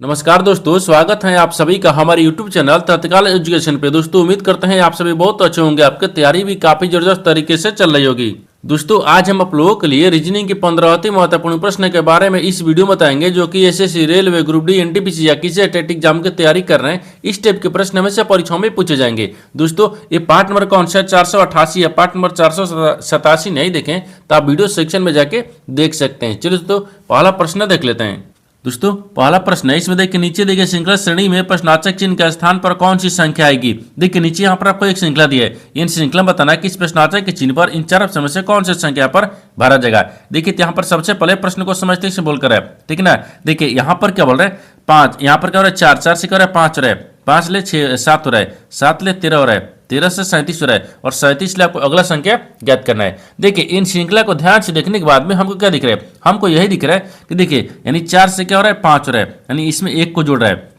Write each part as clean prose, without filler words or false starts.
नमस्कार दोस्तों, स्वागत है आप सभी का हमारे YouTube चैनल तत्काल एजुकेशन पे। दोस्तों उम्मीद करते हैं आप सभी बहुत अच्छे होंगे, आपकी तैयारी भी काफी जबरदस्त तरीके से चल रही होगी। दोस्तों आज हम आप लोगों के लिए रीजनिंग के 15 अति महत्वपूर्ण प्रश्न के बारे में इस वीडियो में बताएंगे, जो कि SSC, railway, group D, NTPC या किसी टेट एग्जाम की तैयारी कर रहे हैं। इस टाइप के प्रश्न हमेशा परीक्षाओं में पूछे जाएंगे। दोस्तों ये पार्ट नंबर कौन सा है, 488 या पार्ट नंबर 487 नहीं देखें तो आप वीडियो सेक्शन में जाके देख सकते हैं। चलिए दोस्तों पहला प्रश्न देख लेते हैं। दोस्तों पहला प्रश्न है, इसमें देखिए नीचे देखिए श्रृंखला श्रेणी में प्रश्नार्थक चिन्ह के स्थान पर कौन सी संख्या आएगी। देखिए नीचे यहाँ पर आपको एक श्रृंखला दी है, इन श्रृंखला में बताना है कि इस प्रश्नार्थक के चिन्ह पर इन चार ऑप्शन में से कौन सी संख्या पर भरा जाएगा। देखिए यहाँ पर सबसे पहले प्रश्न को समझते से बोलकर है, ठीक है ना। देखिए यहाँ पर क्या बोल रहे हैं, 5, यहाँ पर क्या हो रहा है 4, 4 से क्या हो रहा है 5 हो रहा है, 5 ले 6 7 हो रहा है, 7 ले 13 हो रहा है, 13 से 37 हो रहा है और 37 ले आपको अगला संख्या ज्ञात करना है। देखिए इन श्रृंखला को ध्यान से देखने के बाद में हमको क्या दिख रहा है, हमको यही दिख रहा है कि देखिए यानी 4 से क्या हो रहा है 5 हो रहा है, यानी इसमें 1 को जोड़ रहा है,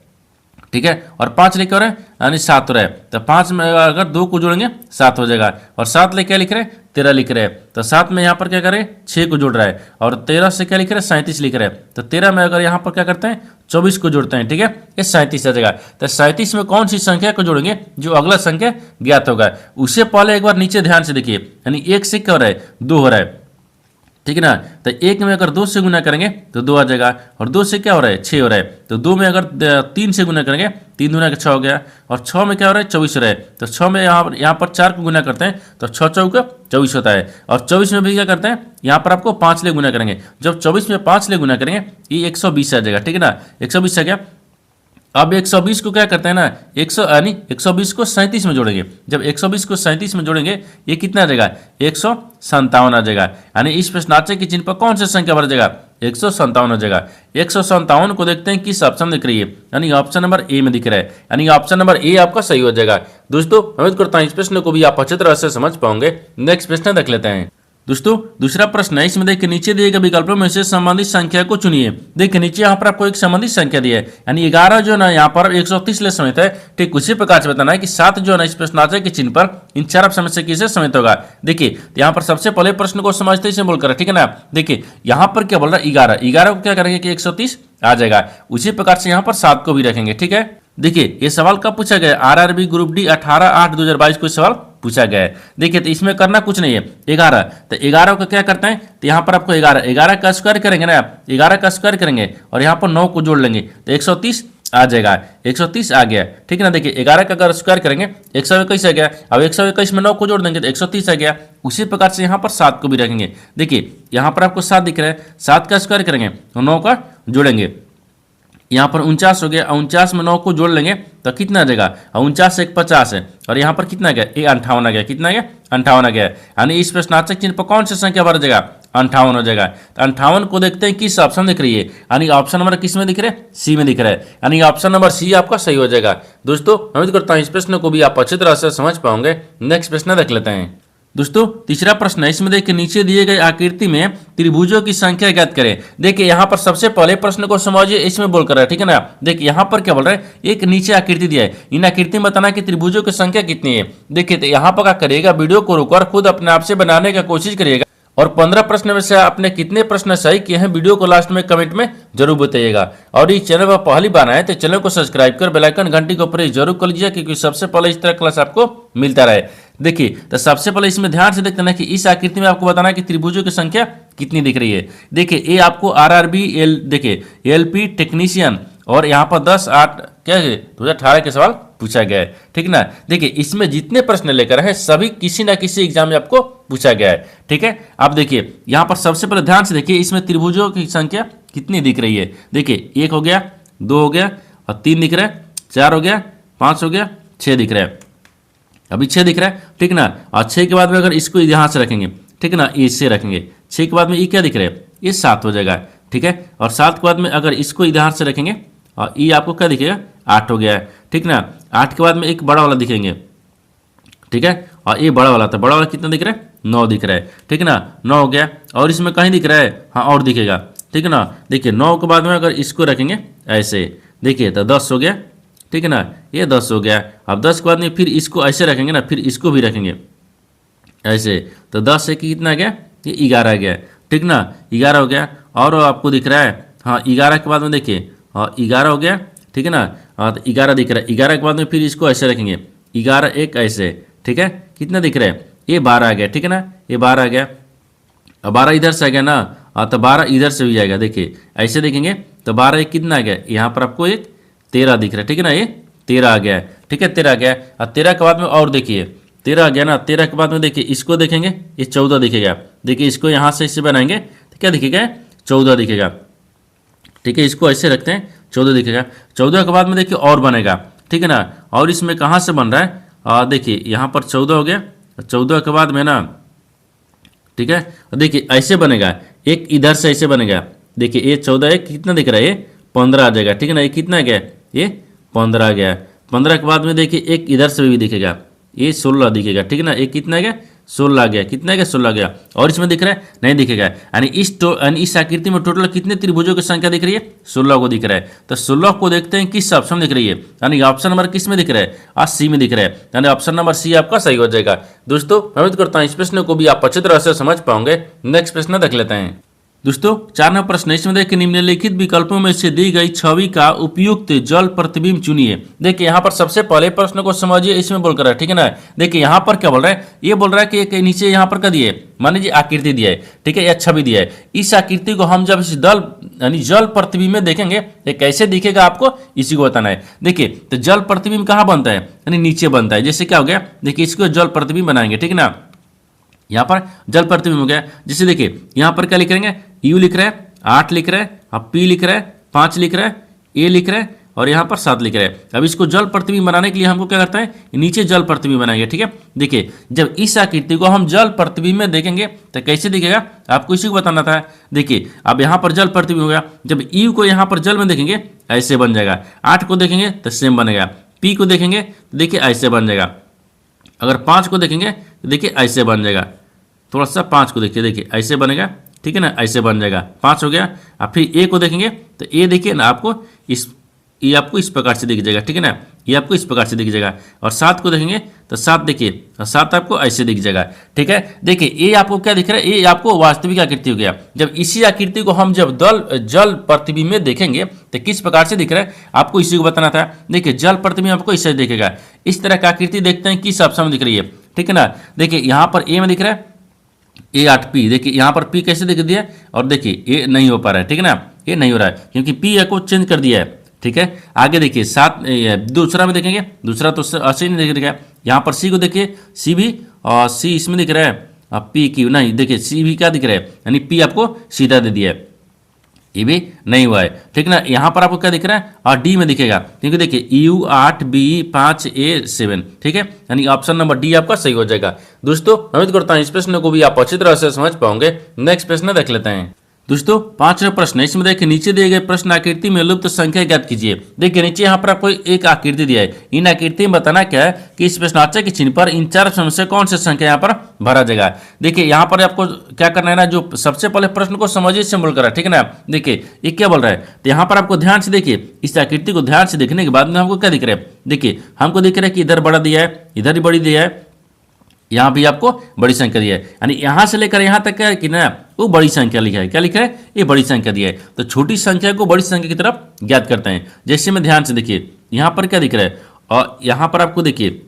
ठीक है, और 5 लेके हो रहा है यानी 7 हो रहा है, तो 5 में अगर 2 को जोड़ेंगे 7 हो जाएगा, और 7 ले क्या लिख रहे हैं 13 लिख रहे हैं, तो 7 में यहाँ पर क्या करें 6 को जोड़ रहा है, और 13 से क्या लिख रहे हैं 37 लिख रहे हैं, तो 13 में अगर यहाँ पर क्या करते हैं 24 को जोड़ते हैं, ठीक है, ये 37 आ जाएगा। तो 37 में कौन सी संख्या को जोड़ेंगे जो अगला संख्या ज्ञात होगा। उससे पहले एक बार नीचे ध्यान से देखिए, यानी 1 से क्या हो रहा है 2 हो रहा है, ठीक है ना, तो 1 में अगर 2 से गुना करेंगे तो 2 आ जाएगा, और 2 से क्या हो रहा है 6 हो रहा है, तो 2 में अगर 3 से गुना करेंगे 3 दूना का 6 हो गया, और 6 में क्या हो रहा है 24 हो रहा है, तो 6 में यहाँ पर 4 को गुना करते हैं तो 6 चौका 24 होता है, और 24 में भी क्या करते हैं यहाँ पर आपको 5 ले गुना करेंगे, जब 24 में 5 ले गुना करेंगे ये 120 आ जाएगा, ठीक है ना, 120 आ गया। अब 120 को क्या करते हैं ना 120 को 37 में जोड़ेंगे, जब 120 को 37 में जोड़ेंगे ये कितना आ जाएगा 157 आ जाएगा, यानी इस प्रश्नार्थक के चिन्ह पर कौन सा संख्या भर जाएगा 157 हो जाएगा। 157 को देखते हैं किस ऑप्शन दिख रही है, यानी ऑप्शन नंबर ए में दिख रहा है, यानी ऑप्शन नंबर ए आपका सही हो जाएगा। दोस्तों उम्मीद करता हूं इस प्रश्न को भी आप अच्छी तरह से समझ पाओगे। नेक्स्ट प्रश्न देख लेते हैं। दोस्तों दूसरा प्रश्न है, इसमें देखिए नीचे दिए गए विकल्पों में से संबंधित संख्या को चुनिए। देखिए नीचे यहाँ पर आपको एक संबंधित संख्या दी है, यानी 11 जो ना यहाँ पर 130 ले समित है, ठीक उसी प्रकार से बताना है कि 7 जो है ना इस प्रश्नार्थक के चिन्ह पर इन चार ऑप्शन से किसे समित होगा। देखिए यहाँ पर सबसे पहले प्रश्न को समझते ही बोलकर, ठीक है ना। देखिए यहाँ पर क्या बोल रहा है 11 को क्या करेंगे कि 130 आ जाएगा, उसी प्रकार से यहाँ पर 7 को भी रखेंगे, ठीक है। देखिए ये सवाल कब पूछा गया, आरआरबी ग्रुप डी 18/8/2022 को सवाल पूछा गया है। देखिए तो इसमें करना कुछ नहीं है, 11 तो 11 को क्या करते हैं, तो यहाँ पर आपको 11 का स्क्वायर करेंगे ना, 11 का स्क्वायर करेंगे और यहाँ पर 9 को जोड़ लेंगे तो 130 आ जाएगा, 130 आ गया, ठीक है ना। देखिए 11 का अगर स्क्वायर करेंगे 121 आ गया, अब 121 में 9 को जोड़ देंगे तो 130 आ गया। उसी प्रकार से यहाँ पर 7 को भी रखेंगे। देखिए यहाँ पर आपको 7 दिख रहा है, 7 का स्क्वायर करेंगे तो 9 का जोड़ेंगे, यहाँ पर 49 हो गया, 49 में 9 को जोड़ लेंगे तो कितना आ जाएगा 49 से 1 50 है, और यहाँ पर कितना गया ये 58 आ गया, कितना गया 58 आ गया, यानी इस प्रश्नार्थक चिन्ह पर कौन सी संख्या भर जाएगा 58 हो जाएगा। तो 58 को देखते हैं किस ऑप्शन दिख रही है, यानी ऑप्शन नंबर किस में दिख रहा है सी में दिख रहा है, यानी ऑप्शन नंबर सी आपका सही हो जाएगा। दोस्तों उम्मीद करता हूँ इस प्रश्न को भी आप अच्छी तरह से समझ पाओगे। नेक्स्ट प्रश्न देख लेते हैं। दोस्तों तीसरा प्रश्न है, इसमें देखिए नीचे दिए गए आकृति में त्रिभुजों की संख्या ज्ञात करें। देखिए यहाँ पर सबसे पहले प्रश्न को समझिए, इसमें बोल कर है, ठीक है ना। देखिए यहाँ पर क्या बोल रहे हैं, एक नीचे आकृति दिया है, इन आकृति में बताना कि त्रिभुजों की संख्या कितनी है। देखिए तो यहाँ पर क्या करिएगा, वीडियो को रोककर खुद अपने आप से बनाने की कोशिश करिएगा, और 15 प्रश्न में से आपने कितने प्रश्न सही किए हैं वीडियो को लास्ट में कमेंट में जरूर बताइएगा। और इस चैनल पर पहली बार आए तो चैनल को सब्सक्राइब कर बेल आइकन घंटी को प्रेस जरूर कर लीजिए, क्योंकि सबसे पहले इस तरह क्लास आपको मिलता रहे। देखिए तो सबसे पहले इसमें ध्यान से देखते हैं कि इस आकृति में आपको बताना है कि त्रिभुजों की संख्या कितनी दिख रही है। देखिए ये आपको आरआरबी देखिए एलपी टेक्नीशियन, और यहाँ पर 10/8 क्या है 2018 के सवाल पूछा गया है, ठीक ना। देखिए इसमें जितने प्रश्न लेकर हैं सभी किसी ना किसी एग्जाम में आपको पूछा गया है, ठीक है। आप देखिए यहाँ पर सबसे पहले ध्यान से देखिए इसमें त्रिभुजों की संख्या कितनी दिख रही है। देखिए 1 हो गया, 2 हो गया, और 3 दिख रहा है, 4 हो गया, 5 हो गया, 6 दिख रहा है, अभी 6 दिख रहा है, ठीक ना। और 6 के बाद में अगर इसको यहाँ से रखेंगे, ठीक है ना, इससे रखेंगे, 6 के बाद में ये क्या दिख रहा है ये 7 हो जाएगा, ठीक है। और 7 के बाद में अगर इसको इधर से रखेंगे और ये आपको क्या दिखेगा 8 हो गया है, ठीक ना। 8 के बाद में एक बड़ा वाला दिखेंगे, ठीक है, और ये बड़ा वाला था, बड़ा वाला कितना दिख रहा है 9 दिख रहा है, ठीक है ना, 9 हो गया। और इसमें कहीं दिख रहा है हाँ और दिखेगा, ठीक है ना। देखिए 9 के बाद में अगर इसको रखेंगे ऐसे, देखिए तो 10 हो गया, ठीक है ना, ये 10 हो गया। अब 10 के बाद में फिर इसको ऐसे रखेंगे ना, फिर इसको भी रखेंगे ऐसे, तो 10 से कितना आ गया ये 11 आ गया, ठीक ना, 11 हो गया। और आपको दिख रहा है हाँ 11 के बाद में देखिए 11 हो गया, ठीक है ना। तो 11 दिख रहा है, 11 के बाद में फिर इसको ऐसे रखेंगे, 11 एक ऐसे, ठीक है, कितना दिख रहा है, ये 12 आ गया, ठीक है ना, ये 12 आ गया। अब 12 इधर से आ गया ना, तो 12 इधर से भी जाएगा, देखिए ऐसे देखेंगे तो 12 एक कितना आ गया, यहाँ पर आपको एक 13 दिख रहा है, ठीक है ना, ये 13 आ गया है, ठीक है, 13 आ गया है। और 13 के बाद में और देखिए 13 आ गया ना, 13 के बाद में देखिए इसको देखेंगे, ये 14 दिखेगा, देखिए इसको यहाँ से इसे बनाएंगे तो क्या दिखेगा, 14 दिखेगा, ठीक है, इसको ऐसे रखते हैं, 14 दिखेगा। 14 के बाद में देखिए और बनेगा, ठीक है ना, और इसमें कहाँ से बन रहा है, देखिए यहाँ पर 14 हो गया, 14 के बाद में ना, ठीक है, देखिए ऐसे बनेगा, एक इधर से ऐसे बनेगा, देखिए ये 14 एक कितना दिख रहा है, ये 15 आ जाएगा, ठीक है ना, ये कितना आ गया, ये 15 आ गया। 15 के बाद में देखिए एक इधर से भी दिखेगा, ये 16 दिखेगा, ठीक है ना, ये कितना आ गया, 16 आ गया, कितना आ गया, 16 आ गया। और इसमें दिख रहा है, नहीं दिखेगा, यानी इस आकृति में टोटल कितने त्रिभुजों की संख्या दिख रही है, 16 को दिख रहा है। तो 16 को देखते हैं किस ऑप्शन में दिख रही है, यानी ऑप्शन नंबर किस में दिख रहा है, सी में दिख रहा है, यानी ऑप्शन नंबर सी आपका सही हो जाएगा। दोस्तों उम्मीद करता हूँ इस प्रश्न को भी आप अच्छी तरह से समझ पाओगे। नेक्स्ट प्रश्न देख लेते हैं। दोस्तों 4 नंबर प्रश्न, इसमें देखिए निम्नलिखित विकल्पों में से दी गई छवि का उपयुक्त जल प्रतिबिंब चुनिए। देखिए यहाँ पर सबसे पहले प्रश्न को समझिए, इसमें बोल कर है, ठीक है ना। देखिए यहाँ पर क्या बोल रहा है, ये बोल रहा है कि एक नीचे यहाँ पर क्या दिए, मान लीजिए आकृति दिया है, ठीक है, या छवि दिया है। इस आकृति को हम जब इस दल यानी जल प्रतिबिंब में देखेंगे ये कैसे दिखेगा, आपको इसी को बताना है। देखिए तो जल प्रतिबिंब कहाँ बनता है, यानी नीचे बनता है। जैसे क्या हो गया, देखिए इसको जल प्रतिबिंब बनाएंगे, ठीक है ना, यहाँ पर जल प्रतिबिंब हो गया। जैसे देखिए यहाँ पर क्या लिख रहे हैं, यू लिख रहा है, 8 लिख रहा है, अब पी लिख रहा है, 5 लिख रहा है, ए लिख रहा है, और यहाँ पर 7 लिख रहा है। अब इसको जल प्रतिबिंब बनाने के लिए हमको क्या करता है, नीचे जल प्रतिबिंब बनाएंगे, ठीक है। देखिए जब इस आकृति को हम जल प्रतिबिंब में देखेंगे तो कैसे दिखेगा, आपको इसी को बताना था। देखिए अब यहाँ पर जल प्रतिबिंब हो गया, जब यू को यहाँ पर जल में देखेंगे ऐसे बन जाएगा, 8 को देखेंगे तो सेम बनेगा, पी को देखेंगे तो देखिए ऐसे बन जाएगा, अगर 5 को देखेंगे तो देखिए ऐसे बन जाएगा, थोड़ा सा 5 को देखिए ऐसे बनेगा, ठीक है ना, ऐसे बन जाएगा, 5 हो गया। अब फिर ए को देखेंगे तो ए देखिए ना आपको ये आपको इस प्रकार से दिख जाएगा, ठीक है ना, ये आपको इस प्रकार से दिख जाएगा। और 7 को देखेंगे तो 7 देखिए, 7 आपको ऐसे दिख जाएगा, ठीक है। देखिए ये आपको क्या दिख रहा है, ये आपको वास्तविक आकृति हो गया। जब इसी आकृति को हम जब जल प्रतिबिंब में देखेंगे तो किस प्रकार से दिख रहा है, आपको इसी को बताना था। देखिए जल प्रतिबिंब आपको इससे दिखेगा, इस तरह का आकृति देखते हैं किस ऑप्शन में दिख रही है, ठीक है ना। देखिए यहाँ पर ए में दिख रहा है A8P, देखिए यहाँ पर P कैसे दिख दिया, और देखिए ये नहीं हो पा रहा है, ठीक है ना, ये नहीं हो रहा है क्योंकि P को चेंज कर दिया है, ठीक है। आगे देखिए 7 दूसरा में देखेंगे, दूसरा तो ऐसे नहीं दिख रहा है। यहाँ पर C को देखिए, C भी और C इसमें दिख रहा है, P की नहीं, देखिए C भी क्या दिख रहा है, यानी P आपको सीधा दे दिया है, ये भी नहीं हुआ है, ठीक ना। यहाँ पर आपको क्या दिख रहा है, और डी में दिखेगा, क्योंकि देखिए U8B5A7, ठीक है, यानी ऑप्शन नंबर डी आपका सही हो जाएगा। दोस्तों उम्मीद करता हूँ इस प्रश्न को भी आप अच्छी तरह से समझ पाओगे। नेक्स्ट प्रश्न देख लेते हैं। दोस्तों 5वां प्रश्न, इसमें देखिए नीचे दिए गए प्रश्न आकृति में लुप्त संख्या ज्ञात कीजिए। देखिए नीचे यहाँ पर आपको एक आकृति दिया है, इन आकृति में बताना क्या है कि इस प्रश्नार्थ के चिन्ह पर इन 4 ऑप्शन से कौन सी संख्या यहाँ पर भरा जाएगा। देखिए यहाँ पर आपको क्या करना है ना, जो सबसे पहले प्रश्न को समझिए सिंबल करा, ठीक है ना। देखिए ये क्या बोल रहा है, तो यहाँ पर आपको ध्यान से देखिए, इस आकृति को ध्यान से देखने के बाद में हमको क्या दिख रहा है, देखिए हमको दिख रहा है कि इधर बड़ा दिया है, इधर भी बड़ी दिया है, यहाँ भी आपको बड़ी संख्या दी है, यानी यहाँ से लेकर यहाँ तक क्या है कि ना वो बड़ी संख्या लिखा है, क्या लिखा है, ये बड़ी संख्या दी है। तो छोटी संख्या को बड़ी संख्या की तरफ ज्ञात करते हैं। जैसे में ध्यान से देखिए यहाँ पर क्या दिख रहा है, और यहाँ पर आपको देखिए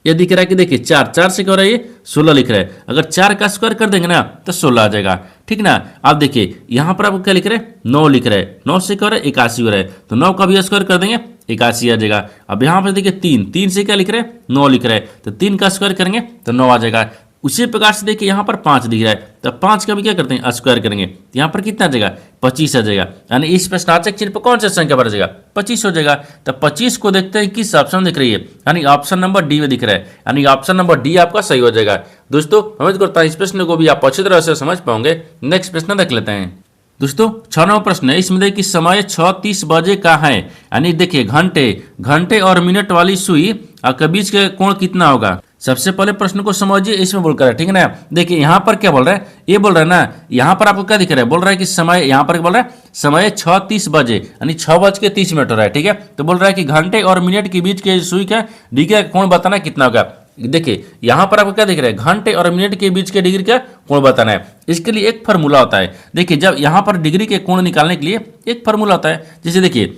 ये दिख रहा है कि देखिए 4 से क्या हो रहा है, ये 16 लिख रहा है। अगर 4 का स्क्वायर कर देंगे ना तो 16 आ जाएगा, ठीक ना। आप देखिए यहाँ पर आपको क्या लिख रहा है, 9 लिख रहा है, 9 से क्या हो रहा है, 81 हो रहा है, तो 9 का भी स्क्वायर कर देंगे 81 आ जाएगा। अब यहाँ पर देखिए 3 से क्या लिख रहे हैं, 9 लिख रहा है, तो 3 का स्क्वायर करेंगे तो 9 आ जाएगा। उसी प्रकार से देखिए यहाँ पर 5 दिख रहा है, तो 5 का भी क्या करते हैं, स्क्वायर करेंगे, यहाँ पर कितना आ जाएगा, 25 आ जाएगा। यानी इस प्रश्नार्थक चिन्ह पर कौन सा संख्या बढ़ जाएगा, 25 हो जाएगा। तो 25 को देखते हैं किस ऑप्शन दिख रही है, यानी ऑप्शन नंबर डी में दिख रहा है, यानी ऑप्शन नंबर डी आपका सही हो जाएगा। दोस्तों उम्मीद करता हूं इस प्रश्न को भी आप अच्छी तरह से समझ पाओगे। नेक्स्ट प्रश्न देख लेते हैं। दोस्तों 6वां प्रश्न है, इसमें देखिए समय 6:30 बजे का है, यानी देखिए घंटे और मिनट वाली सुई के बीच का कोण कितना होगा। सबसे पहले प्रश्न को समझिए, इसमें बोलकर है, ठीक है ना। देखिए यहाँ पर क्या बोल रहा है, ये बोल रहा है ना, यहाँ पर आपको क्या दिख रहा है, बोल रहा है कि समय, यहाँ पर बोल रहा है समय 6:30 बजे, यानी 6:30 हो रहा है, ठीक है। तो बोल रहा है कि घंटे और मिनट के बीच के सुई का डी का कोण बताना कितना होगा। देखिए यहाँ पर आपको क्या दिख रहा है, घंटे और मिनट के बीच के डिग्री का कोण बताना है। इसके लिए एक फार्मूला होता है। देखिए जब यहाँ पर डिग्री के कोण निकालने के लिए एक फार्मूला होता है। जैसे देखिए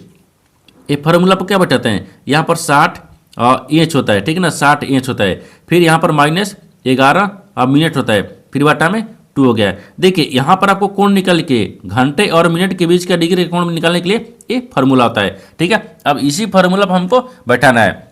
ये फार्मूला पर क्या बताते हैं, यहाँ पर 60 इंच होता है, ठीक है ना, 60 इंच होता है। फिर यहाँ पर -11 मिनट होता है, फिर बटा में 2 हो गया। देखिए यहाँ पर आपको कोण निकाल के घंटे और मिनट के बीच का डिग्री कोण निकालने के लिए एक फार्मूला होता है, ठीक है। अब इसी फार्मूला पर हमको बैठाना है।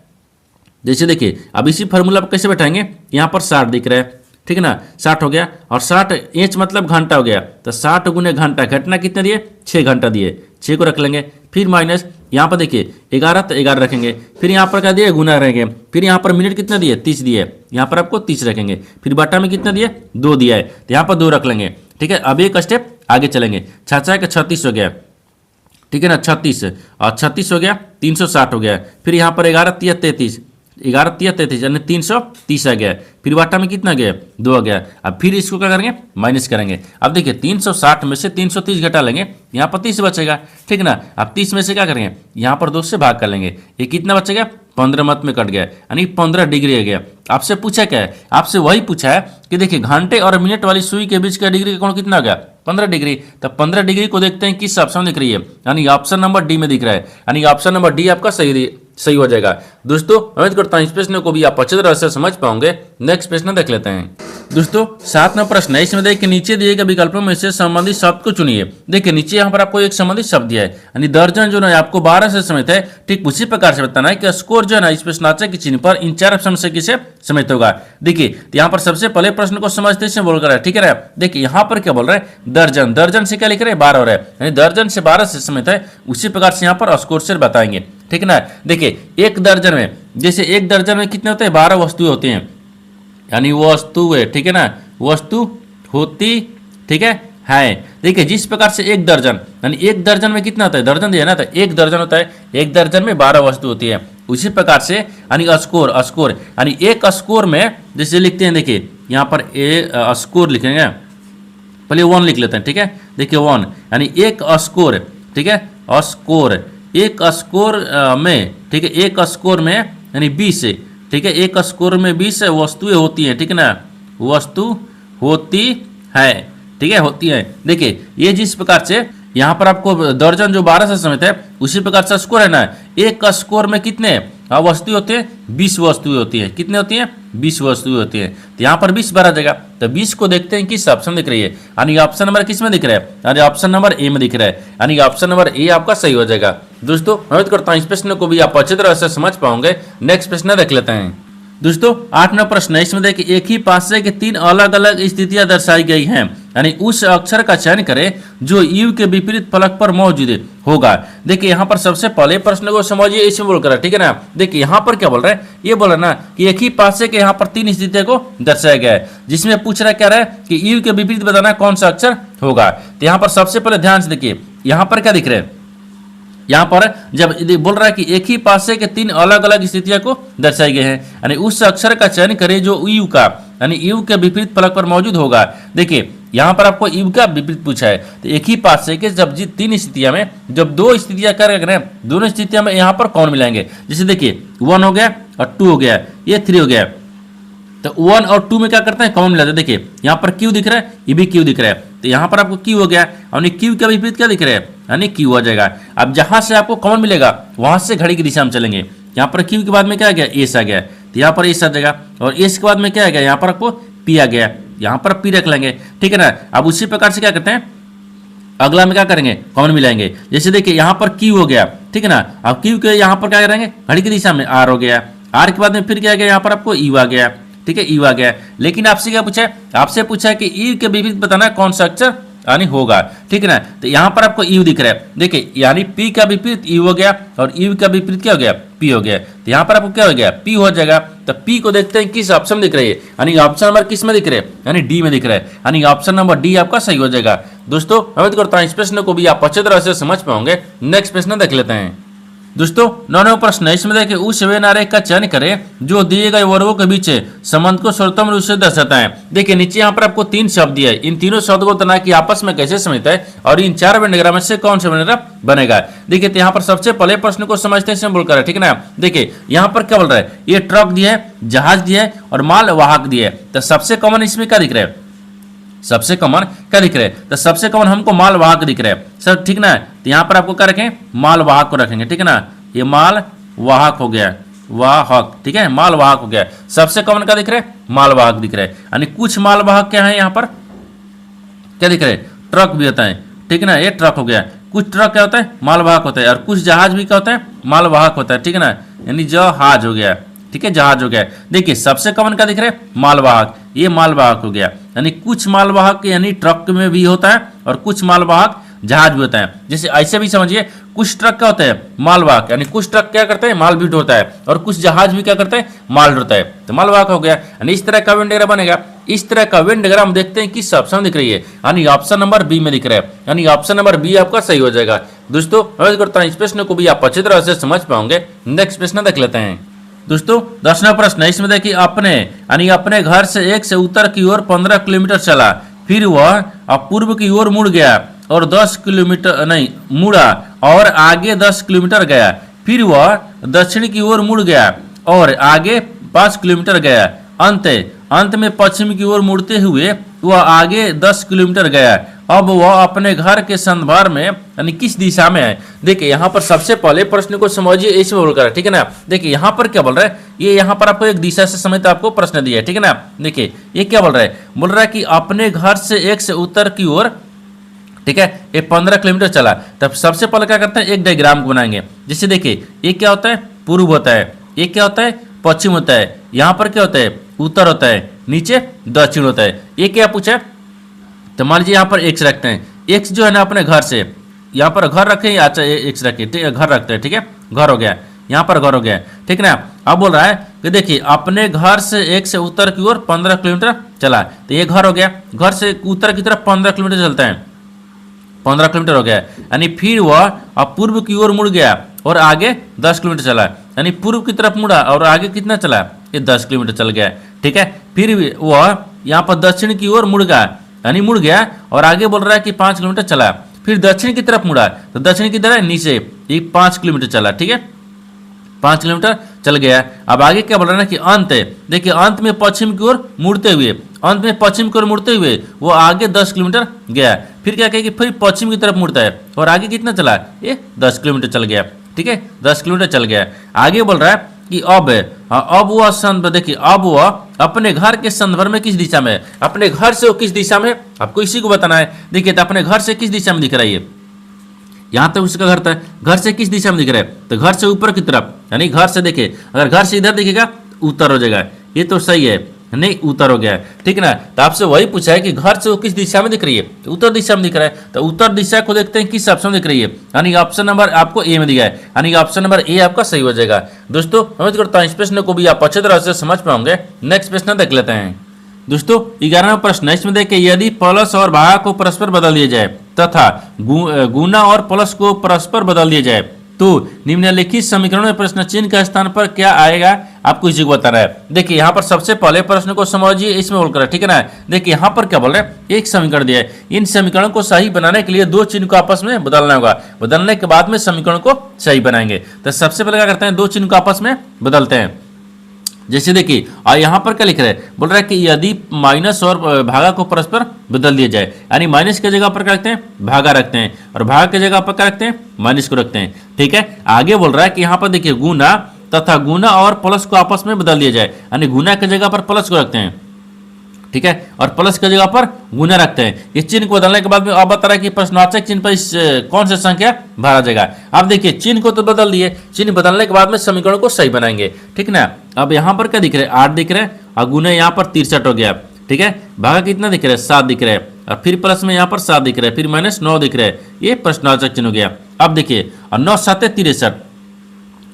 जैसे देखिए अब इसी फार्मूला पर कैसे बैठाएंगे, यहाँ पर 60 दिख रहा है, ठीक है ना, 60 हो गया और 60 इंच मतलब घंटा हो गया, तो 60 गुने घंटा, घटना कितने दिए, 6 घंटा दिए, 6 को रख लेंगे। फिर माइनस यहाँ पर देखिए 11 तो 11 रखेंगे, फिर यहाँ पर क्या दिए, गुना रहेंगे। फिर यहाँ पर मिनट कितना दिए, 30 दिए, यहाँ पर आपको 30 रखेंगे। फिर बटा में कितना दिए, 2 दिया है, तो यहाँ पर 2 रख लेंगे, ठीक है। अब एक स्टेप आगे चलेंगे, 6 का 36 हो गया, ठीक है ना, 36 और 36 हो गया, 360 हो गया। फिर यहाँ पर 11 तिया 33, 11 तिया 33 यानी 330 आ गया। फिर बाटा में कितना गया, 2 आ गया। अब फिर इसको क्या करेंगे, माइनस करेंगे। अब देखिए 360 में से 330 घटा लेंगे, यहाँ पर 30 बचेगा, ठीक है ना। अब 30 में से क्या करेंगे, यहाँ पर 2 से भाग कर लेंगे, ये कितना बचेगा, 15 मत में कट गया, यानी 15 डिग्री आ गया। आपसे पूछा क्या है, आपसे वही पूछा है कि देखिए घंटे और मिनट वाली सुई के बीच का डिग्री का कोण कितना आ गया, 15 डिग्री। तो 15 डिग्री को देखते हैं किस ऑप्शन में दिख रही है, यानी ऑप्शन नंबर डी में दिख रहा है, यानी ऑप्शन नंबर डी आपका सही हो जाएगा। दोस्तों उम्मीद करता हूँ इस प्रश्न को भी आप अच्छी तरह से समझ पाओगे। नेक्स्ट प्रश्न देख लेते हैं। दोस्तों 7वां प्रश्न है, इसमें देखिए नीचे दिए गए विकल्पों में से संबंधित शब्द को चुनिए। देखिए नीचे यहाँ पर आपको एक संबंधित शब्द दिया है, यानी दर्जन जो है आपको 12 से समित है। ठीक उसी प्रकार से बताना है कि स्कोर जो है ना इस प्रश्नाचक के चिन्ह पर इन 4 ऑप्शन से किसे समित होगा। देखिए तो यहाँ पर सबसे पहले प्रश्न को समझते से बोल कर है, ठीक है। देखिए यहाँ पर क्या बोल रहा है, दर्जन, दर्जन से क्या लिख रहे हैं, 12 हो रहा है, यानी दर्जन से 12 से समित है। उसी प्रकार से यहाँ पर स्कोर से बताएंगे, ठीक है ना। देखिए एक दर्जन में, जैसे एक दर्जन में कितने होते हैं, 12 वस्तुएं होती हैं, यानी वस्तु है, ठीक है ना, वस्तु होती, ठीक है। देखिए जिस प्रकार से एक दर्जन, यानी एक दर्जन में कितना होता है, दर्जन दिया ना, तो एक दर्जन होता है, एक दर्जन में 12 वस्तु होती है। उसी प्रकार से यानी स्कोर, स्कोर यानी एक स्कोर में जैसे लिखते हैं, देखिए यहाँ पर स्कोर लिखेंगे, पहले 1 लिख लेते हैं, ठीक है। देखिए 1 यानी एक स्कोर, ठीक है, स्कोर, एक स्कोर में, ठीक है, एक स्कोर में यानी 20, ठीक है, एक स्कोर में 20 वस्तुएं होती हैं, ठीक है ना, वस्तु होती है, ठीक है, होती है। देखिए ये जिस प्रकार से यहाँ पर आपको दर्जन जो 12 से समित है, उसी प्रकार से स्कोर है ना, एक स्कोर में कितने वस्तुएं होती है, 20 वस्तुएं होती है। कितने होती हैं, 20 वस्तुएं होती हैं। तो यहाँ पर 20 बार आ जाएगा। तो 20 को देखते हैं किस ऑप्शन दिख रही है, यानी ऑप्शन नंबर किस में दिख रहा है, यानी ऑप्शन नंबर ए में दिख रहा है, यानी ऑप्शन नंबर ए आपका सही हो जाएगा। दोस्तों उम्मीद करता हूँ इस प्रश्न को भी आप अच्छी तरह से समझ पाओगे। नेक्स्ट प्रश्न देख लेते हैं। दोस्तों 8वां प्रश्न है, इसमें देखिए एक ही पासे के 3 अलग अलग स्थितियां दर्शाई गई हैं, यानी उस अक्षर का चयन करें जो यू के विपरीत फलक पर मौजूद होगा। देखिए यहाँ पर सबसे पहले प्रश्न को समझिए, इसमें बोल कर, ठीक है ना। देखिए यहाँ पर क्या बोल रहा है, ये बोल रहा है ना कि एक ही पासे के यहाँ पर 3 स्थितियों को दर्शाया गया है, जिसमें पूछ रहा है क्या रहा है कि यू के विपरीत बताना कौन सा अक्षर होगा। तो यहाँ पर सबसे पहले ध्यान से देखिए, यहाँ पर क्या दिख रहा है, यहाँ पर जब बोल रहा है कि एक ही पासे के 3 अलग अलग स्थितियों को दर्शाई गए हैं, यानी उस अक्षर का चयन करें जो यू का, यानी यू के विपरीत फलक पर मौजूद होगा। देखिए यहाँ पर आपको यू का विपरीत पूछा है, तो एक ही पासे के जब 3 स्थितियां में जब 2 स्थितियां कर रहे हैं, दोनों स्थितियां में यहाँ पर कौन मिलाएंगे। जैसे देखिए 1 हो गया और 2 हो गया, ये 3 हो गया, तो 1 और 2 में क्या करते हैं, कॉमन मिलाते हैं। देखिए यहाँ पर क्यू दिख रहा है, ये भी क्यू दिख रहा है, तो यहाँ पर आपको क्यू हो गया, यानी क्यू के विपरीत क्या दिख रहा है, यानी क्यू हो जाएगा। अब जहां से आपको कॉमन मिलेगा वहां से घड़ी की दिशा में चलेंगे। यहाँ पर क्यू के बाद में क्या आ गया, एस आ गया, तो यहाँ पर एस आ जाएगा, और एस के बाद में क्या आ गया, यहाँ पर आपको पी आ गया, यहाँ पर पी रख लेंगे, ठीक है ना। अब उसी प्रकार से क्या करते हैं, अगला में क्या करेंगे, कॉमन मिलाएंगे। जैसे देखिए यहाँ पर क्यू हो गया, ठीक है ना। अब क्यू के यहाँ पर क्या करेंगे, घड़ी की दिशा में आर हो गया, आर के बाद में फिर क्या आ गया, यहाँ पर आपको यू आ गया, ठीक है, यू आ गया। लेकिन आपसे क्या पूछा है, आपसे पूछा है कि यू के विपरीत बताना कौन सा अक्षर यानी होगा, ठीक है ना। तो यहाँ पर आपको यू दिख रहा है, देखिए यानी पी का विपरीत यू हो गया और यू का विपरीत क्या हो गया, पी हो गया। तो यहाँ पर आपको क्या हो गया, पी हो जाएगा। तो पी को देखते हैं किस ऑप्शन दिख रही है, यानी ऑप्शन नंबर किस में दिख रहा है, यानी डी में दिख रहा है, यानी ऑप्शन नंबर डी आपका सही हो जाएगा। दोस्तों उम्मीद करता हूँ इस प्रश्न को भी आप अच्छी तरह से समझ पाओगे। नेक्स्ट प्रश्न देख लेते हैं। दोस्तों 9वां प्रश्न है, इसमें देखिए उस वे नारे का चयन करें जो दिए गए वर्गों के बीच संबंध को सर्वोत्तम रूप से दर्शाता है। देखिए नीचे यहाँ पर आपको 3 शब्द दिए, इन तीनों शब्द को तना कि आपस में कैसे समझता है और इन 4 वेन डायग्राम में से कौन सा वेन डायग्राम बनेगा। देखिए तो यहाँ पर सबसे पहले प्रश्न को समझते हैं, इसमें बोलकर, ठीक है ना। देखिए यहाँ पर क्या बोल रहा है, ये ट्रक दिया है, जहाज दिया है और माल वाहक दिया है। तो सबसे कॉमन इसमें क्या दिख रहा है, सबसे कॉमन क्या दिख रहा है, तो सबसे कॉमन हमको माल वाहक दिख रहा है सर, ठीक ना। तो यहाँ पर आपको क्या रखें, माल वाहक को रखेंगे, ठीक है ना। ये माल वाहक हो गया, वाहक, ठीक है, माल वाहक हो गया। सबसे कॉमन क्या दिख रहा है, माल वाहक दिख रहा है। यानी कुछ माल वाहक क्या है, यहाँ पर क्या दिख रहा है, ट्रक भी होता है, ठीक है ना। ये ट्रक हो गया। कुछ ट्रक क्या होता है, माल वाहक होता है, और कुछ जहाज भी क्या होता है, माल वाहक होता है, ठीक है ना। यानी जहाज हो गया, ठीक है, जहाज हो गया। देखिए सबसे कॉमन क्या दिख रहा है, मालवाहक, ये मालवाहक हो गया। यानी कुछ मालवाहक यानी ट्रक में भी होता है और कुछ मालवाहक जहाज भी होता है। जैसे ऐसे भी समझिए, कुछ ट्रक क्या होता है, मालवाहक, यानी कुछ ट्रक क्या करते हैं, माल भी ढोता है, और कुछ जहाज भी क्या करते हैं, माल ढोता है, तो मालवाहक हो गया। यानी इस तरह का वेन डायग्राम बनेगा। इस तरह का वेन डायग्राम देखते हैं किस ऑप्शन दिख रही है, यानी ऑप्शन नंबर बी में दिख रहा है, यानी ऑप्शन नंबर बी आपका सही हो जाएगा। दोस्तों उम्मीद करता हूं इस प्रश्न को भी आप अच्छी तरह से समझ पाओगे। नेक्स्ट प्रश्न देख लेते हैं। दोस्तों 10वां प्रश्न है, इसमें देखिए अपने यानी अपने घर से एक से उत्तर की ओर 15 किलोमीटर चला, फिर वह अब पूर्व की ओर मुड़ गया और 10 किलोमीटर नहीं मुड़ा और आगे 10 किलोमीटर गया, फिर वह दक्षिण की ओर मुड़ गया और आगे 5 किलोमीटर गया, अंत में पश्चिम की ओर मुड़ते हुए वह आगे 10 किलोमीटर गया। अब वह अपने घर के संदर्भ में यानी किस दिशा में है। देखिए यहाँ पर सबसे पहले प्रश्न को समझिए, इसमें बोलकर, ठीक है ना। देखिए यहाँ पर क्या बोल रहा है, ये यहाँ पर आपको एक दिशा से समेत आपको प्रश्न दिया है, ठीक है ना। देखिए ये क्या बोल रहा है कि अपने घर से एक से उत्तर की ओर, ठीक है, ये 15 किलोमीटर चला। तब सबसे पहले क्या करते हैं, एक डायग्राम को बनाएंगे। जैसे देखिए ये क्या होता है, पूर्व होता है, ये क्या होता है, पश्चिम होता है, यहाँ पर क्या होता है, उत्तर होता है, नीचे दक्षिण होता है। ये क्या पूछा है, तो मान लीजिए यहाँ पर एक्स रखते हैं, एक्स जो है ना अपने घर से, यहाँ पर घर रखें, अच्छा एक्स रखे, ठीक है, घर रखते हैं, ठीक है, घर हो गया, यहाँ पर घर हो गया, ठीक है ना। अब बोल रहा है कि देखिए अपने घर से एक से उत्तर की ओर 15 किलोमीटर चला, तो ये घर हो गया, घर से उत्तर की तरफ 15 किलोमीटर चलता है, 15 किलोमीटर हो गया। यानी फिर वह अब पूर्व की ओर मुड़ गया और आगे 10 किलोमीटर चला, यानी पूर्व की तरफ मुड़ा और आगे कितना चला, ये 10 किलोमीटर चल गया, ठीक है। फिर वह यहाँ पर दक्षिण की ओर मुड़ गया, यानी मुड़ गया और आगे बोल रहा है कि 5 किलोमीटर चला, फिर दक्षिण की तरफ मुड़ा, तो दक्षिण की तरफ नीचे ये 5 किलोमीटर चला, ठीक है, 5 किलोमीटर चल गया। अब आगे क्या बोल रहा है ना कि अंत है, देखिए अंत में पश्चिम की ओर मुड़ते हुए, अंत में पश्चिम की ओर मुड़ते हुए वो आगे 10 किलोमीटर गया, फिर क्या कहे कि फिर पश्चिम की तरफ मुड़ता है और आगे कितना चला, ये 10 किलोमीटर चल गया, ठीक है, 10 किलोमीटर चल गया। आगे बोल रहा है कि अब वह संदर्भ, देखिए अब वह अपने घर के संदर्भ में किस दिशा में है, अपने घर से वो किस दिशा में, आपको इसी को बताना है। देखिए तो अपने घर से किस दिशा में दिख रहा है, ये यहाँ तक उसका घर था, घर से किस दिशा में दिख रहा है, तो घर से ऊपर की तरफ, यानी घर से देखिए, अगर घर से इधर दिखेगा उत्तर हो जाएगा, ये तो सही है, नहीं उत्तर हो गया, ठीक है ना। तो आपसे वही पूछा है कि घर से वो किस दिशा में दिख रही है, तो उत्तर दिशा में दिख रहा है, तो उत्तर दिशा को देखते हैं किस ऑप्शन में दिख रही है, यानी ऑप्शन नंबर आपको ए में दिया है, यानी ऑप्शन नंबर ए आपका सही हो जाएगा। दोस्तों उम्मीद करता हूँ इस प्रश्न को भी आप अच्छी तरह से समझ पाओगे। नेक्स्ट प्रश्न देख लेते हैं। दोस्तों 11वां प्रश्न है, इसमें देखिए यदि प्लस और भाग को परस्पर बदल दिया जाए तथा गुना और प्लस को परस्पर बदल दिया जाए तो निम्नलिखित समीकरण में प्रश्न चिन्ह के स्थान पर क्या आएगा, आपको इसी को बताना है। देखिए यहाँ पर सबसे पहले प्रश्न को समझिए, इसमें बोलकर, ठीक है ना। देखिए यहाँ पर क्या बोल रहे हैं, एक समीकरण दिया है, इन समीकरणों को सही बनाने के लिए 2 चिन्ह को आपस में बदलना होगा, बदलने के बाद में समीकरण को सही बनाएंगे। तो सबसे पहले क्या करते हैं, 2 चिन्ह को आपस में बदलते हैं। जैसे देखिए और यहाँ पर क्या लिख रहे हैं, बोल रहा है कि यदि माइनस और भागा को परस्पर बदल दिया जाए, यानी माइनस के जगह पर क्या रखते हैं, भागा रखते हैं, और भागा के जगह पर क्या रखते हैं, माइनस को रखते हैं, ठीक है। आगे बोल रहा है कि यहाँ पर देखिए गुना तथा गुना और प्लस को आपस में बदल दिया जाए, यानी गुना के जगह पर प्लस को रखते हैं, ठीक है, और प्लस की जगह पर गुना रखते हैं। इस चिन्ह को बदलने के बाद में अब बता रहा है कि प्रश्नवाचक चिन्ह पर इस कौन सा संख्या भरा जाएगा। अब देखिए चिन्ह को तो बदल दिए, चिन्ह बदलने के बाद में समीकरण को सही बनाएंगे, ठीक ना। अब यहाँ पर क्या दिख रहा है, 8 दिख रहा है, और गुना यहाँ पर 63 हो गया, ठीक है। भागा कितना दिख रहा है, 7 दिख रहा है, और फिर प्लस में यहाँ पर 7 दिख रहा है, फिर माइनस 9 दिख रहा है, ये प्रश्नवाचक चिन्ह हो गया। अब देखिए और 9 7 63,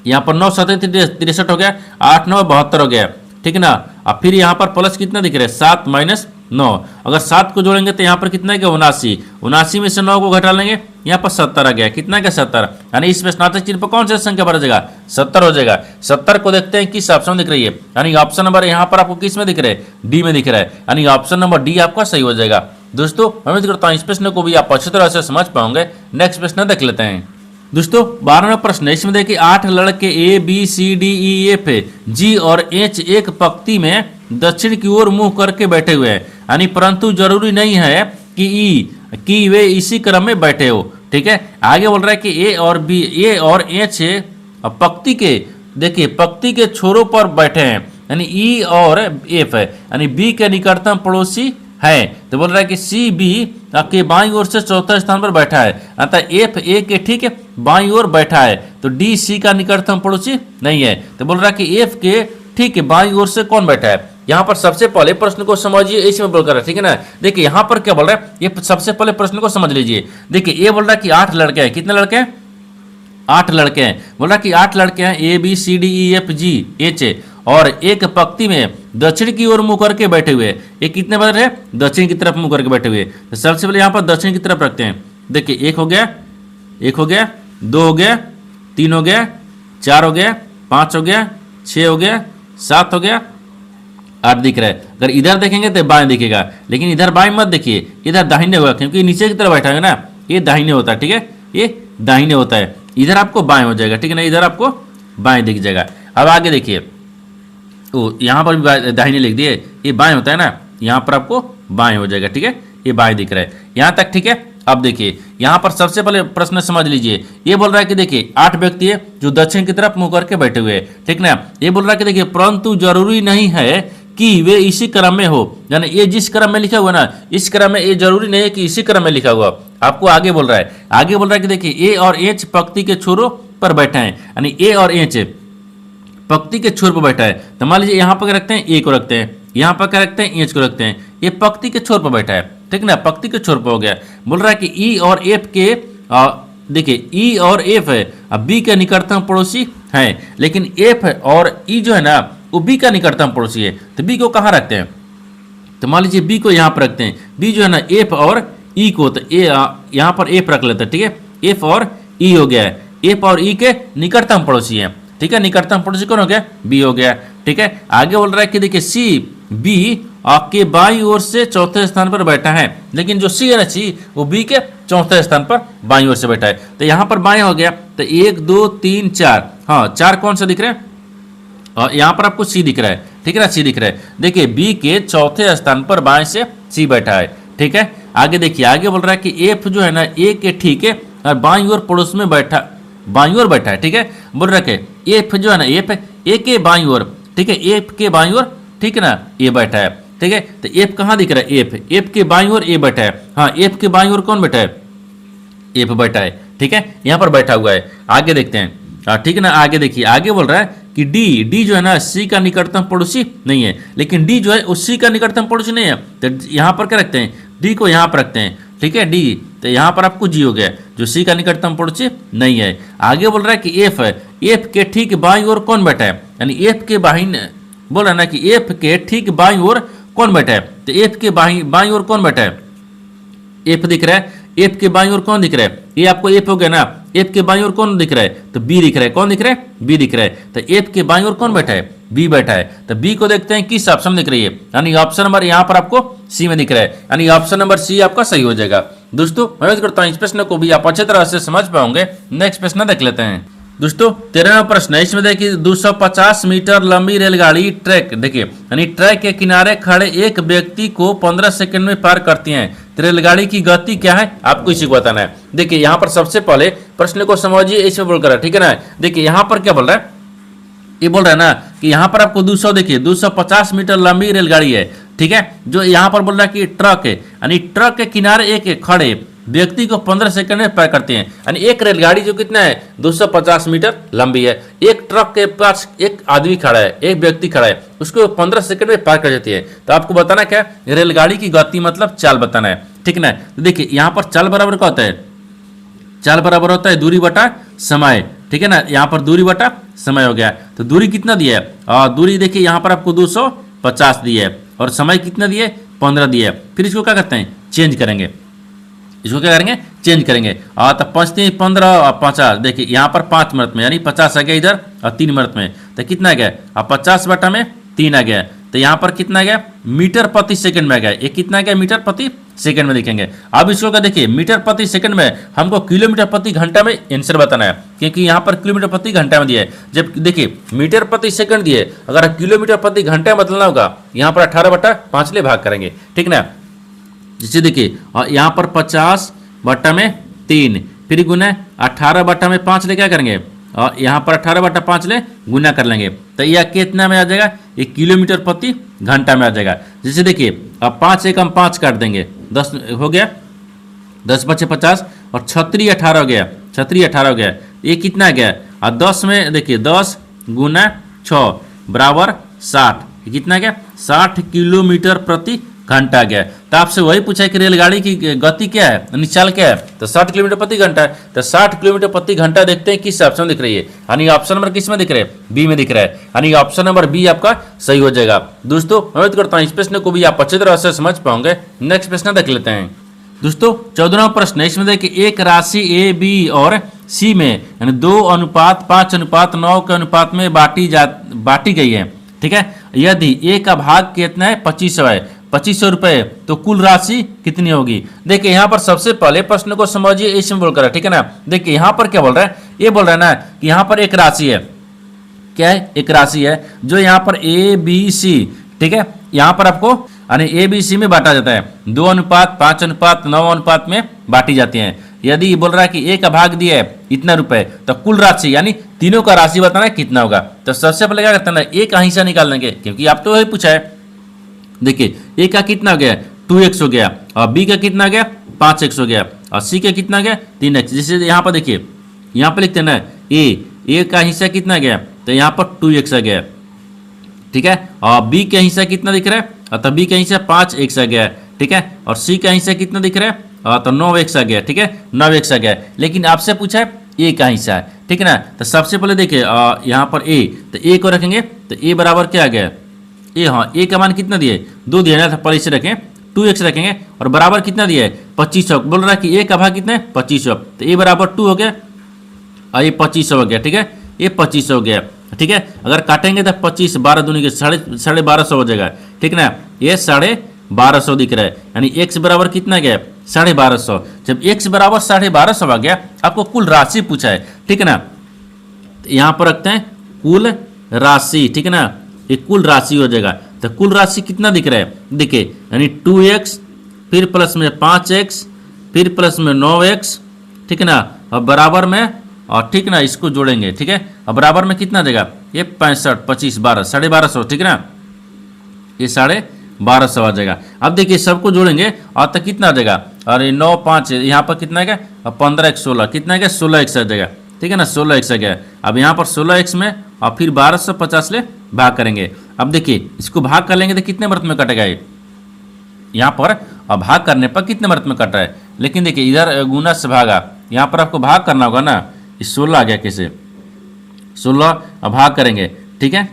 यहाँ पर 9 7 63 हो गया, 8 9 72 हो गया, ठीक है ना। अब फिर यहाँ पर प्लस कितना दिख रहा है, 7 माइनस 9। अगर 7 को जोड़ेंगे तो यहाँ पर कितना है, 79। 79 में से 9 को घटा लेंगे, यहाँ पर 70 आ गया। कितना का 70, यानी इस प्रश्नार्थक चिन्ह पर कौन सा संख्या बढ़ जाएगा, 70 हो जाएगा। 70 को देखते हैं किस ऑप्शन दिख रही है, यानी ऑप्शन नंबर यहाँ पर आपको किस में दिख रहा है, डी में दिख रहा है, यानी ऑप्शन नंबर डी आपका सही हो जाएगा। दोस्तों उम्मीद करता हूँ इस प्रश्न को भी आप अच्छी तरह से समझ पाओगे। नेक्स्ट प्रश्न देख लेते हैं। दोस्तों 12वां प्रश्न है, इसमें देखिए 8 लड़के A B C D E F G और एच एक पंक्ति में दक्षिण की ओर मुंह करके बैठे हुए हैं, यानी परंतु जरूरी नहीं है कि वे इसी क्रम में बैठे हो। ठीक है, आगे बोल रहा है कि ए और एच पंक्ति के, देखिए पंक्ति के छोरों पर बैठे हैं, यानी ई और एफ है, यानी बी के निकटतम पड़ोसी है। तो बोल रहा है कि सी बी के बाईं ओर से चौथे स्थान पर बैठा है, अतः एफ ए के ठीक है बाईं ओर बैठा है, तो डी सी का निकटतम पड़ोसी नहीं है। तो बोल रहा है कि एफ के ठीक है बाईं ओर से कौन बैठा है। यहाँ पर सबसे पहले प्रश्न को समझिए, इसमें बोल कर, ठीक है ना। देखिए यहाँ पर क्या बोल रहा है, ये सबसे पहले प्रश्न को समझ लीजिए। देखिए ये बोल रहा है कि 8 लड़के हैं, कितने लड़के हैं, 8 लड़के हैं। बोल रहा है कि 8 लड़के हैं A B C D E F G H और एक पंक्ति में दक्षिण की ओर मुंह करके बैठे हुए। ये कितने बज रहे हैं, दक्षिण की तरफ मुंह करके बैठे हुए। तो सबसे पहले यहाँ पर दक्षिण की तरफ रखते हैं। देखिए 1 हो गया, 2 हो गया, 3 हो गया, 4 हो गया, 5 हो गया, 6 हो गया, 7 हो गया, 8 दिख रहा है। अगर इधर देखेंगे तो बाएं दिखेगा, लेकिन इधर बाएं मत देखिए, इधर दाहिने होगा, क्योंकि नीचे की तरफ बैठा है ना, ये दाहिने होता है। ठीक है, ये दाहिने होता है, इधर आपको बाएं हो जाएगा। ठीक है ना, इधर आपको बाएं दिख जाएगा। अब आगे देखिए, यहाँ पर भी दाहिने लिख दिए, ये बाएं होता है ना, यहाँ पर आपको बाएं हो जाएगा। ठीक है, ये बाएं दिख रहा है यहाँ तक। ठीक है, अब देखिए यहाँ पर सबसे पहले प्रश्न समझ लीजिए। ये बोल रहा है कि देखिए 8 व्यक्ति है जो दक्षिण की तरफ मुंह करके बैठे हुए हैं। ठीक ना, ये बोल रहा है कि देखिए परंतु जरूरी नहीं है कि वे इसी क्रम में हो, यानी ये जिस क्रम में लिखा हुआ ना, इस क्रम में, ये जरूरी नहीं है कि इसी क्रम में लिखा हुआ। आपको आगे बोल रहा है, आगे बोल रहा है कि देखिए ए और एच पंक्ति के छोरों पर बैठे हैं, यानी ए और एच पंक्ति के छोर पर बैठा है। तो मान लीजिए यहाँ पर क्या रखते हैं, ए को रखते हैं, यहाँ पर क्या रखते हैं, एच को रखते हैं। ये पंक्ति के छोर पर बैठा है, ठीक ना, पंक्ति के छोर पर हो गया। बोल रहा है कि ई और एफ के, देखिए ई और एफ है, अब बी के निकटतम पड़ोसी है, लेकिन एफ और ई जो है ना वो बी का निकटतम पड़ोसी है। तो बी को कहाँ रखते हैं, तो मान लीजिए बी को यहाँ पर रखते हैं। बी जो है ना एफ और ई को, तो यहाँ पर एफ रख लेते हैं। ठीक है, एफ और ई हो गया है, एफ और ई के निकटतम पड़ोसी है। ठीक है, निकटतम पड़ोसी कौन हो गया, बी हो गया। ठीक है, आगे बोल रहा है कि देखिए सी बी के बाईं ओर से चौथे स्थान पर बैठा है, लेकिन जो सी है ना, सी वो बी के चौथे स्थान पर बाईं ओर से बैठा है। तो यहाँ पर बाएं हो गया, तो 1 2 3 4, हाँ 4 कौन सा दिख रहा है, और यहाँ पर आपको सी दिख रहा है। ठीक है ना, सी दिख रहा है। देखिए बी के चौथे स्थान पर बाएं से सी बैठा है। ठीक है, आगे देखिए, आगे बोल रहा है कि एफ जो है ना ए के ठीक है और बाईं ओर पड़ोस में बैठा, बाईं ओर बैठा है। ठीक है, बोल रहा है एफ जो है ना, एफ ए के बाईं ओर, ठीक है, एफ के बाईं ओर, ठीक है ना, ए बैठा है। ठीक है, तो एफ कहाँ दिख रहा है, एफ के बाईं ओर ए बैठा है। हाँ, एफ के बाईं ओर कौन बैठा है, एफ बैठा है। ठीक है, यहाँ पर बैठा हुआ है। आगे देखते हैं, ठीक है ना, आगे देखिए, आगे बोल रहा है कि डी जो है ना सी का निकटतम पड़ोसी नहीं है, लेकिन डी जो है उस सी का निकटतम पड़ोसी नहीं है। तो यहाँ पर क्या रखते हैं, डी को यहाँ पर रखते हैं। ठीक है, डी, तो यहाँ पर आपको जी हो गया, जो सी का निकटतम पड़ोसी नहीं है। आगे बोल रहा है कि एफ है, एफ के ठीक बाईं ओर कौन बैठा है, यानी एफ के बाईं, बोल रहा है ना कि एफ के ठीक बाईं ओर कौन बैठा है। तो एफ के बाईं ओर कौन बैठा है, एफ दिख रहा है। एफ के बाईं ओर कौन दिख रहा है, ये आपको एफ हो गया ना, एफ के बाईं ओर कौन दिख रहा है, तो बी दिख रहा है। कौन दिख रहा है, बी दिख रहा है। तो एफ के बाईं ओर कौन बैठा है, बी बैठा है। तो बी को देखते हैं किस ऑप्शन दिख रही है, यानी ऑप्शन नंबर यहाँ पर आपको सी में दिख रहा है, यानी ऑप्शन नंबर सी आपका सही हो जाएगा। दोस्तों मैं उम्मीद करता हूँ इस प्रश्न को भी आप अच्छी तरह से समझ पाओगे। नेक्स्ट प्रश्न देख लेते हैं। दोस्तों 13वां प्रश्न है, इसमें देखिए 250 मीटर लंबी रेलगाड़ी ट्रैक, देखिए यानी ट्रैक के किनारे खड़े एक व्यक्ति को 15 सेकंड में पार करती है। तो रेलगाड़ी की गति क्या है, आपको इसी को बताना है। देखिए यहाँ पर सबसे पहले प्रश्न को समझिए, इसमें बोलकर, ठीक है ना। देखिए यहाँ पर क्या बोल रहा है, ये बोल रहा है ना कि यहाँ पर आपको 200, देखिए 250 मीटर लंबी रेलगाड़ी है। ठीक है, जो यहाँ पर बोल रहा है कि ट्रक है, यानी ट्रक के किनारे एक खड़े व्यक्ति को 15 सेकंड में पार करते हैं। यानी एक रेलगाड़ी जो कितना है, 250 मीटर लंबी है, एक ट्रक के पास एक आदमी खड़ा है, एक व्यक्ति खड़ा है, उसको 15 सेकंड में पार कर जाती है। तो आपको बताना क्या, रेलगाड़ी की गति मतलब चाल बताना है। ठीक है ना, तो देखिए यहाँ पर चाल बराबर क्या होता है, चाल बराबर होता है दूरी बटा समय। ठीक है ना, यहाँ पर दूरी बटा समय हो गया। तो दूरी कितना दिया है, दूरी देखिए यहाँ पर आपको 250 दी है, और समय कितना दिए, 15 दिया है। फिर इसको क्या करते हैं, चेंज करेंगे। इसको क्या करेंगे, चेंज करेंगे। तो 5 3 15 और 50, देखिए यहाँ पर 5 मिनट में, यानी 50 आ गया इधर और 3 मिनट में, तो कितना आ गया, अब 50 बटा में 3 आ गया। तो यहाँ पर कितना आ गया, मीटर प्रति सेकंड में आ गया। ये कितना आ गया, मीटर प्रति सेकंड में लिखेंगे। अब इसको क्या देखिए, मीटर प्रति सेकंड में हमको किलोमीटर प्रति घंटा में आंसर बताना है, क्योंकि यहाँ पर किलोमीटर प्रति घंटा में दिया है। जब देखिए मीटर प्रति सेकंड दिए, अगर किलोमीटर प्रति घंटा में बदलना होगा, यहाँ पर 18/5 ले भाग करेंगे, ठीक ना। जैसे देखिए यहाँ पर 50 बटा में 3, फिर गुना 18/5 ले क्या करेंगे, और यहाँ पर 18/5 ले गुना कर लेंगे, तो यह कितना में आ जाएगा, ये किलोमीटर प्रति घंटा में आ जाएगा। जैसे देखिए अब 5 से कम 5 काट देंगे, 10 हो गया, 10 बचे 50 और 36 18 हो गया, 36 18 हो गया। ये कितना आ गया, और 10 में देखिए 10 गुना 6 बराबर 60, कितना आ गया, 60 किलोमीटर प्रति घंटा आ गया। तो आपसे वही पूछा है कि रेलगाड़ी की गति क्या है, यानी चाल क्या है, तो 60 किलोमीटर प्रति घंटा है। तो 60 किलोमीटर प्रति घंटा देखते हैं किस ऑप्शन दिख रही है, यानी ऑप्शन नंबर किस में दिख रहा है, बी में दिख रहा है, यानी ऑप्शन नंबर बी आपका सही हो जाएगा। दोस्तों उम्मीद करता हूँ इस प्रश्न को भी आप अच्छी तरह से समझ पाओगे। नेक्स्ट प्रश्न देख लेते हैं। दोस्तों 14वां प्रश्न है, इसमें देखिए एक राशि ए बी और सी में यानी 2:5:9 के अनुपात में बांटी गई है, ठीक है। यदि ए का भाग कितना है, 2500 है, 2500 रुपए, तो कुल राशि कितनी होगी। देखिए यहाँ पर सबसे पहले प्रश्न को समझिए, इसमें बोलकर है, ठीक है ना। देखिए यहाँ पर क्या बोल रहा है, ये बोल रहा है ना कि यहाँ पर एक राशि है, क्या है, एक राशि है जो यहाँ पर ए बी सी, ठीक है, यहाँ पर आपको यानी ए बी सी में बांटा जाता है, 2:5:9 अनुपात में बांटी जाती है। यदि बोल रहा है कि ए का भाग दिया है इतना रुपए, तो कुल राशि यानी तीनों का राशि बताना है कितना होगा। तो सबसे पहले क्या करते हैं, ए का हिस्सा निकाल लेंगे, क्योंकि आप तो वही पूछा है। देखिए ए का कितना हो गया, 2x हो गया, और बी का कितना हो गया, 5x हो गया, और सी का कितना हो गया, 3x। जैसे यहाँ पर देखिए, यहाँ पर लिखते हैं ना ए का हिस्सा कितना गया, तो यहाँ पर 2x आ गया, ठीक है। और बी का हिस्सा कितना दिख रहा है, तो बी का हिस्सा 5x आ गया, ठीक है। और सी का हिस्सा कितना दिख रहा है, तो 9x आ गया, ठीक है, 9x आ गया। लेकिन आपसे पूछा है ए का हिस्सा है, ठीक है ना। तो सबसे पहले देखिए यहाँ पर ए, तो ए को रखेंगे, तो ए बराबर क्या आ गया, ए, हाँ ए का मान कितना दिए, 2 दिया ना, तो पहले से रखें 2x रखेंगे, और बराबर कितना दिया है, 2500। बोल रहा है कि ए का भाग कितना है, 2500, तो ए बराबर 2 हो गया, और ये 2500 हो गया, ठीक है, ये 2500 हो गया, ठीक है। अगर काटेंगे तो 25 12 दूनी के 1250 हो जाएगा, ठीक ना। ये 1250 दिख रहा है, यानी x बराबर कितना गया, 1250। जब x बराबर 1250 आ गया, आपको कुल राशि पूछा है, ठीक है ना। तो यहाँ पर रखते हैं कुल राशि, ठीक है ना, ये कुल राशि हो जाएगा। तो कुल राशि कितना दिख रहा है, देखिए यानी 2x, फिर प्लस में 5x, फिर प्लस में 9x, ठीक है ना, और बराबर में, और ठीक ना इसको जोड़ेंगे, ठीक है, और बराबर में कितना देगा, ये 65 25 12 1250, ठीक है ना, ये 1250 आ जाएगा। अब देखिए सबको जोड़ेंगे और तक कितना आ जाएगा, और ये 9 5 यहाँ पर कितना है, और 15 x 16 कितना है, 16x आ जाएगा, ठीक है ना, 16x आ गया। अब यहाँ पर 16x में और फिर 1250 ले भाग करेंगे। अब देखिए इसको भाग कर लेंगे तो कितने मर्त में कटेगा, ये यहाँ पर अब भाग करने पर कितने मर्त में कट रहा है। लेकिन देखिए इधर गुना से भागा, यहाँ पर आपको भाग करना होगा ना, इस 16 आ गया, कैसे 16 अब भाग करेंगे, ठीक है।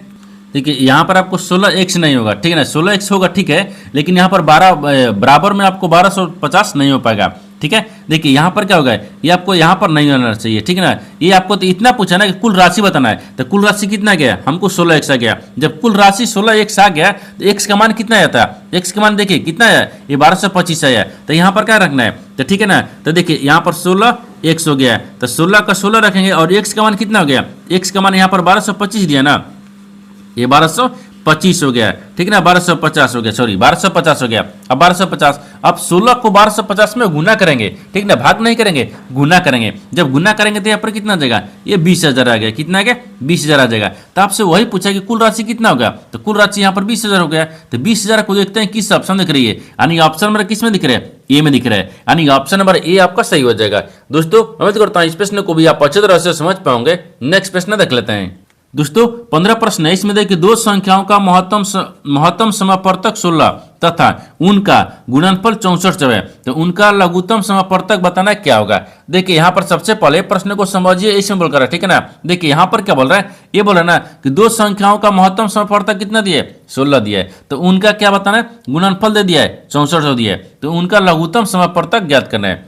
देखिए यहाँ पर आपको 16x नहीं होगा, ठीक है ना, 16x होगा, ठीक है, लेकिन यहाँ पर 12 बराबर में आपको 1250 नहीं हो पाएगा, ठीक है। देखिए यहाँ पर क्या होगा, ये आपको यहाँ पर नहीं होना चाहिए, ठीक है ना। ये आपको तो इतना पूछा ना कि कुल राशि बताना है, तो कुल राशि कितना गया, हमको 16x आ गया। जब कुल राशि 16x आ गया, तो x का मान कितना आता है, x का मान देखिए कितना है, ये 1225 आया, तो यहाँ पर क्या रखना है, तो ठीक है ना। तो देखिए यहाँ पर 16x हो गया, तो 16 का 16 रखेंगे, और x का मान कितना हो गया, x का मान यहाँ पर 1225 दिया ना, ये 1225 हो गया, ठीक है ना, 1250 हो गया, सॉरी 1250 हो गया। अब 1250, अब 16 को 1250 में गुना करेंगे, ठीक ना, भाग नहीं करेंगे, गुना करेंगे। जब गुना करेंगे तो यहाँ पर कितना आ जाएगा, ये 20,000 आ गया, कितना आ गया, 20,000 आ जाएगा। तो आपसे वही पूछा कि कुल राशि कितना होगा, तो कुल राशि यहाँ पर 20,000 हो गया। तो 20,000 को देखते हैं किस ऑप्शन दिख रही है, यानी ऑप्शन नंबर किस में दिख रहा है, ए में दिख रहा है, यानी ऑप्शन नंबर ए आपका सही हो जाएगा। दोस्तों उम्मीद करता हूँ इस प्रश्न को भी आप अच्छी तरह से समझ पाओगे। नेक्स्ट प्रश्न देख लेते हैं। दोस्तों 15 प्रश्न है, इसमें देखिए दो संख्याओं का महत्तम समापवर्तक 16 तथा उनका गुणनफल 6400 है, तो उनका लघुत्तम समापवर्तक बताना क्या होगा। देखिए यहाँ पर सबसे पहले प्रश्न को समझिए, इसमें बोल कर है, ठीक है ना। देखिए यहाँ पर क्या बोल रहा है, ये बोल रहा है ना कि दो संख्याओं का महत्तम समापवर्तक कितना दिया है, 16 दिया है, तो उनका क्या बताना है, गुणनफल दे दिया है 6400 दिया है, तो उनका लघुत्तम समापवर्तक ज्ञात करना है।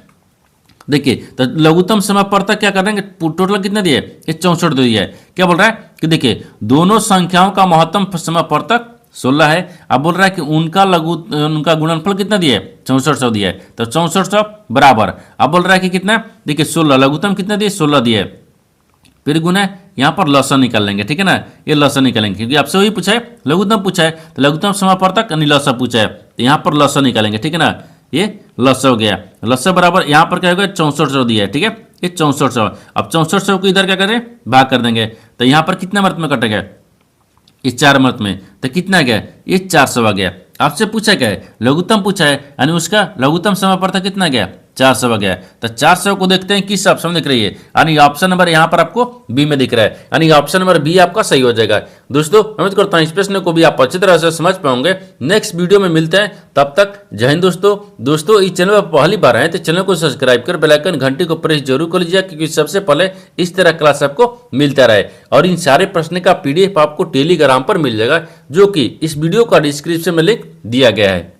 देखिए तो लघुत्तम समापवर्तक क्या कर रहे हैं, टोटल कितना दिया है, ये 64 दिया है। क्या बोल रहा है कि देखिए दोनों संख्याओं का महत्तम समापवर्तक 16 है। अब बोल रहा है कि उनका गुणनफल कितना दिया है, 6400 दिया है, तो 6400 बराबर, अब बोल रहा है कि कितना, देखिए 16, लघुत्तम कितना दिए, 16 दिए, फिर गुना यहाँ पर लसन निकाल लेंगे, ठीक है ना, ये लसन निकालेंगे क्योंकि आपसे वही पूछा है, लघुत्तम पूछा है, तो लघुत्तम समापवर्तक यानी लसा पूछा है, तो यहाँ पर लसन निकालेंगे, ठीक है ना, ये लसा हो गया, लसा बराबर यहाँ पर क्या होगा, 6400 दिया है, ठीक है, ये 6400। अब 6400 को इधर क्या करें, भाग कर देंगे, तो यहाँ पर कितना मर्त में कटेगा, ये 4 मर्त में, तो कितना गया, ये 400 आ गया। आपसे पूछा क्या है, लघुत्तम पूछा है, यानी उसका लघुत्तम समापवर्तक कितना गया, 400 आ गया। तो 400 को देखते हैं किस ऑप्शन में दिख रही है, यानी ऑप्शन नंबर यहाँ पर आपको बी में दिख रहा है, यानी ऑप्शन नंबर बी आपका सही हो जाएगा। दोस्तों उम्मीद करता हूँ इस प्रश्न को भी आप अच्छी तरह से समझ पाओगे। नेक्स्ट वीडियो में मिलते हैं, तब तक जय हिंद दोस्तों इस चैनल पर पहली बार आए तो चैनल को सब्सक्राइब कर बेल आइकन घंटी को प्रेस जरूर कर लीजिए, क्योंकि सबसे पहले इस तरह क्लास आपको मिलता रहे। और इन सारे प्रश्न का PDF आपको टेलीग्राम पर मिल जाएगा, जो कि इस वीडियो का डिस्क्रिप्शन में लिंक दिया गया है।